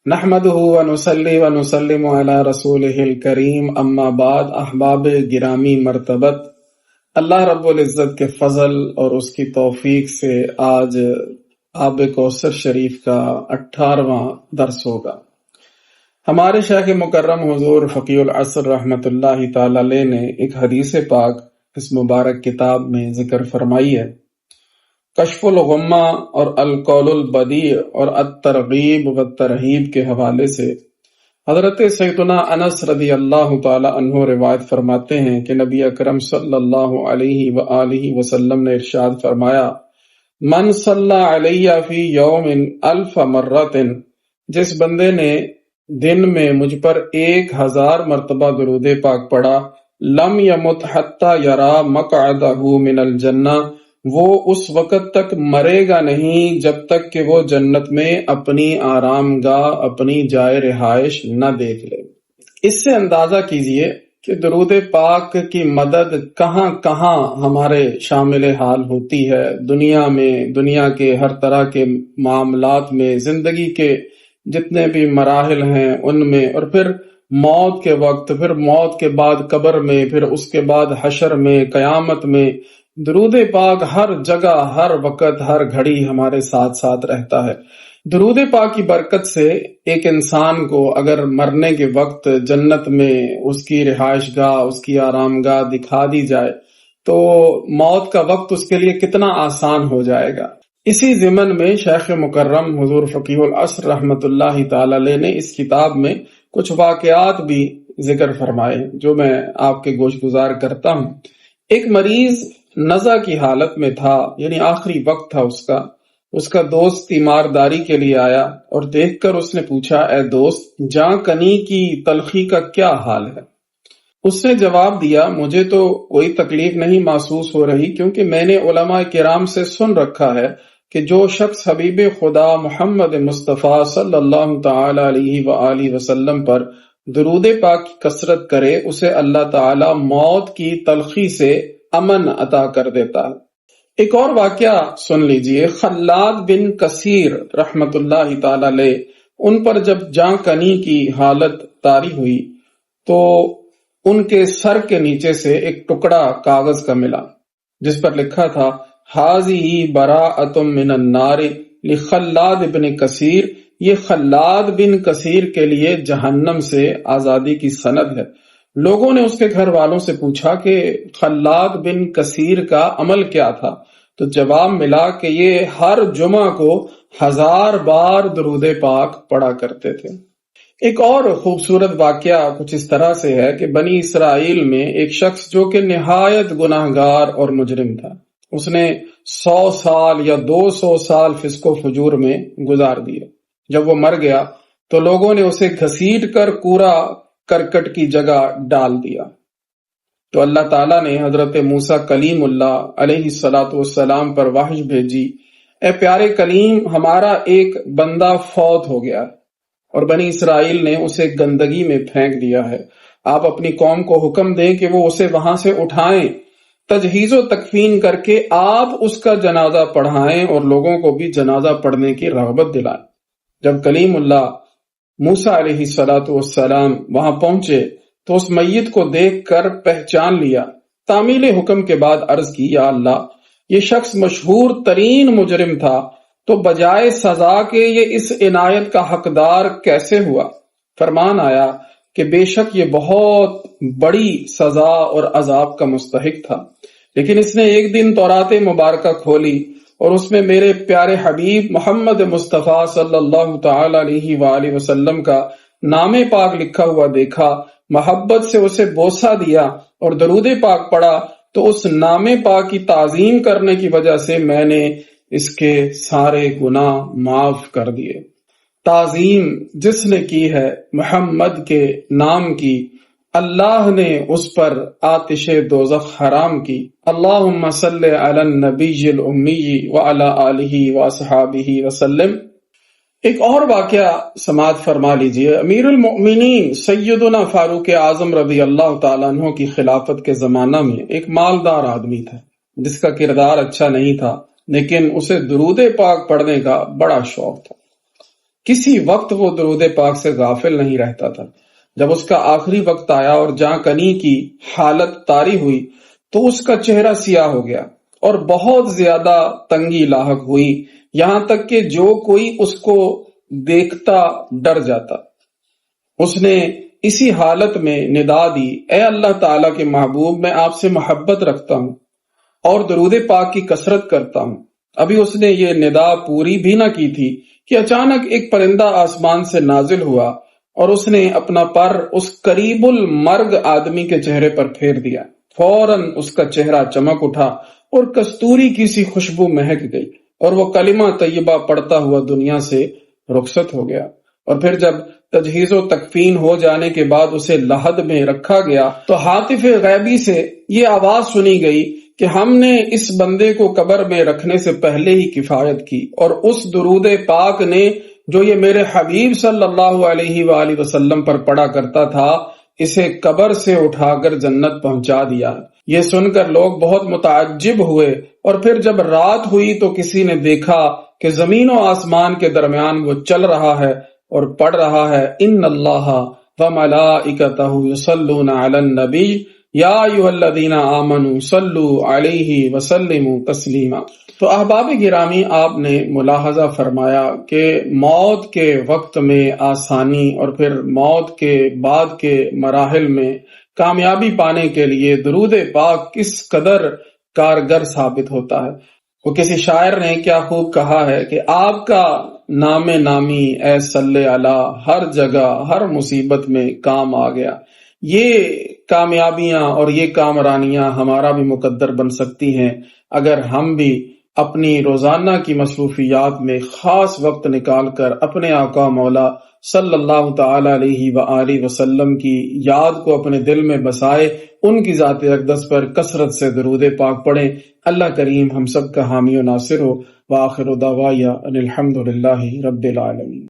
نحمده ونصلي ونسلم على رسوله الکریم اما بعد۔ احباب گرامی مرتبت، اللہ رب العزت کے فضل اور اس کی توفیق سے آج آب کوثر شریف کا 18واں درس ہوگا۔ ہمارے شیخ مکرم حضور فقیہ العصر رحمت اللہ تعالی علیہ نے ایک حدیث پاک اس مبارک کتاب میں ذکر فرمائی ہے۔ کشف الغمہ اور القول البدیع اور الترغیب والترہیب کے حوالے سے حضرت سیدنا انس رضی اللہ تعالی عنہ روایت فرماتے ہیں کہ نبی اکرم صلی اللہ علیہ وآلہ وسلم نے ارشاد فرمایا، من صلی علیہ فی یوم 1000 مرۃ، جس بندے نے دن میں مجھ پر 1000 مرتبہ درود پاک پڑھا، لم یمت حتی یرا مقعدہ من الجنہ، وہ اس وقت تک مرے گا نہیں جب تک کہ وہ جنت میں اپنی آرام گاہ، اپنی جائے رہائش نہ دیکھ لے۔ اس سے اندازہ کیجئے کہ درود پاک کی مدد کہاں کہاں ہمارے شامل حال ہوتی ہے، دنیا میں، دنیا کے ہر طرح کے معاملات میں، زندگی کے جتنے بھی مراحل ہیں ان میں، اور پھر موت کے وقت، پھر موت کے بعد قبر میں، پھر اس کے بعد حشر میں، قیامت میں۔ درود پاک ہر جگہ، ہر وقت، ہر گھڑی ہمارے ساتھ ساتھ رہتا ہے۔ درود پاک کی برکت سے ایک انسان کو اگر مرنے کے وقت جنت میں اس کی رہائش گاہ، اس کی آرام گاہ دکھا دی جائے تو موت کا وقت اس کے لیے کتنا آسان ہو جائے گا۔ اسی ضمن میں شیخ مکرم حضور فقیہ العصر رحمت اللہ تعالی علیہ نے اس کتاب میں کچھ واقعات بھی ذکر فرمائے جو میں آپ کے گوش گزار کرتا ہوں۔ ایک مریض نزع کی حالت میں تھا، یعنی آخری وقت تھا اس کا دوست تیمارداری کے لیے آیا اور دیکھ کر اس نے پوچھا، اے دوست، جاں کنی کی تلخی کا کیا حال ہے؟ اس نے جواب دیا، مجھے تو کوئی تکلیف نہیں محسوس ہو رہی، کیونکہ میں نے علماء کرام سے سن رکھا ہے کہ جو شخص حبیب خدا محمد مصطفیٰ صلی اللہ تعالی علیہ وآلہ وسلم پر درود پاک کی کثرت کرے اسے اللہ تعالی موت کی تلخی سے امن عطا کر دیتا ہے۔ ایک اور واقعہ سن لیجئے۔ خلاد بن کثیر رحمت اللہ تعالی علیہ، ان پر جب جاں کنی کی حالت طاری ہوئی تو ان کے سر کے نیچے سے ایک ٹکڑا کاغذ کا ملا جس پر لکھا تھا، ھذہ براءۃ من النار لخلاد بن کثیر، یہ خلاد بن کثیر کے لیے جہنم سے آزادی کی سند ہے۔ لوگوں نے اس کے گھر والوں سے پوچھا کہ خلاد بن کثیر کا عمل کیا تھا، تو جواب ملا کہ یہ ہر جمعہ کو 1000 بار درود پاک پڑھا کرتے تھے۔ ایک اور خوبصورت واقعہ کچھ اس طرح سے ہے کہ بنی اسرائیل میں ایک شخص جو کہ نہایت گناہ گار اور مجرم تھا، اس نے 100 سال یا 200 سال فسق و فجور میں گزار دیے۔ جب وہ مر گیا تو لوگوں نے اسے گھسیٹ کر کوڑا کرکٹ کی جگہ ڈال دیا، تو اللہ تعالیٰ نے حضرت موسیٰ کلیم اللہ علیہ السلام پر وحی بھیجی، اے پیارے کلیم، ہمارا ایک بندہ فوت ہو گیا اور بنی اسرائیل نے اسے گندگی میں پھینک دیا ہے، آپ اپنی قوم کو حکم دیں کہ وہ اسے وہاں سے اٹھائیں، تجہیز و تکفین کر کے آپ اس کا جنازہ پڑھائیں اور لوگوں کو بھی جنازہ پڑھنے کی رغبت دلائیں۔ جب کلیم اللہ موسیٰ علیہ السلام وہاں پہنچے تو اس میت کو دیکھ کر پہچان لیا، تعمیل حکم کے بعد عرض کی، یا اللہ، یہ شخص مشہور ترین مجرم تھا، تو بجائے سزا کے یہ اس عنایت کا حقدار کیسے ہوا؟ فرمان آیا کہ بے شک یہ بہت بڑی سزا اور عذاب کا مستحق تھا، لیکن اس نے ایک دن تورات مبارکہ کھولی اور اس میں میرے پیارے حبیب محمد مصطفیٰ صلی اللہ تعالی علیہ وآلہ وسلم کا نام پاک لکھا ہوا دیکھا، محبت سے اسے بوسہ دیا اور درود پاک پڑھا، تو اس نام پاک کی تعظیم کرنے کی وجہ سے میں نے اس کے سارے گناہ معاف کر دیے۔ تعظیم جس نے کی ہے محمد کے نام کی، اللہ نے اس پر آتش دوزخ حرام کی۔ اللہم صلی علی النبی الامی وعلی آلہ واصحابہ وسلم۔ ایک اور واقعہ سماعت فرما لیجئے۔ امیر المؤمنین سیدنا فاروق اعظم رضی اللہ تعالیٰ عنہ کی خلافت کے زمانہ میں ایک مالدار آدمی تھا جس کا کردار اچھا نہیں تھا، لیکن اسے درود پاک پڑھنے کا بڑا شوق تھا۔ کسی وقت وہ درود پاک سے غافل نہیں رہتا تھا۔ جب اس کا آخری وقت آیا اور جاں کنی کی حالت طاری ہوئی تو اس کا چہرہ سیاہ ہو گیا اور بہت زیادہ تنگی لاحق ہوئی، یہاں تک کہ جو کوئی اس کو دیکھتا ڈر جاتا۔ اس نے اسی حالت میں ندا دی، اے اللہ تعالیٰ کے محبوب، میں آپ سے محبت رکھتا ہوں اور درود پاک کی کثرت کرتا ہوں۔ ابھی اس نے یہ ندا پوری بھی نہ کی تھی کہ اچانک ایک پرندہ آسمان سے نازل ہوا اور اس نے اپنا پر اس قریب المرگ آدمی کے چہرے پر پھیر دیا۔ فوراً اس کا چہرہ چمک اٹھا اور کستوری کی سی خوشبو مہک گئی اور وہ کلمہ طیبہ پڑھتا ہوا دنیا سے رخصت ہو گیا۔ اور پھر جب تجہیز و تکفین ہو جانے کے بعد اسے لحد میں رکھا گیا تو ہاتف غیبی سے یہ آواز سنی گئی کہ ہم نے اس بندے کو قبر میں رکھنے سے پہلے ہی کفایت کی، اور اس درود پاک نے جو یہ میرے حبیب صلی اللہ علیہ وآلہ وسلم پر پڑھا کرتا تھا اسے قبر سے اٹھا کر جنت پہنچا دیا۔ یہ سن کر لوگ بہت متعجب ہوئے، اور پھر جب رات ہوئی تو کسی نے دیکھا کہ زمین و آسمان کے درمیان وہ چل رہا ہے اور پڑھ رہا ہے، ان اللہ وملائکتہ یصلون علی النبی یا ایھا الذین آمنوا صلوا علیہ وسلموا تسلیما۔ تو احباب گرامی، آپ نے ملاحظہ فرمایا کہ موت کے وقت میں آسانی اور پھر موت کے بعد کے مراحل میں کامیابی پانے کے لیے درود پاک کس قدر کارگر ثابت ہوتا ہے۔ وہ کسی شاعر نے کیا خوب کہا ہے کہ آپ کا نام نامی اے صلی علی ہر جگہ ہر مصیبت میں کام آ گیا۔ یہ کامیابیاں اور یہ کامرانیاں ہمارا بھی مقدر بن سکتی ہیں اگر ہم بھی اپنی روزانہ کی مصروفیات میں خاص وقت نکال کر اپنے آقا مولا صلی اللہ تعالی علیہ وآلہ وسلم کی یاد کو اپنے دل میں بسائے، ان کی ذات اقدس پر کثرت سے درود پاک پڑھیں۔ اللہ کریم ہم سب کا حامی و ناصر ہو۔ وآخر دعوایا ان الحمد للہ رب العالمین۔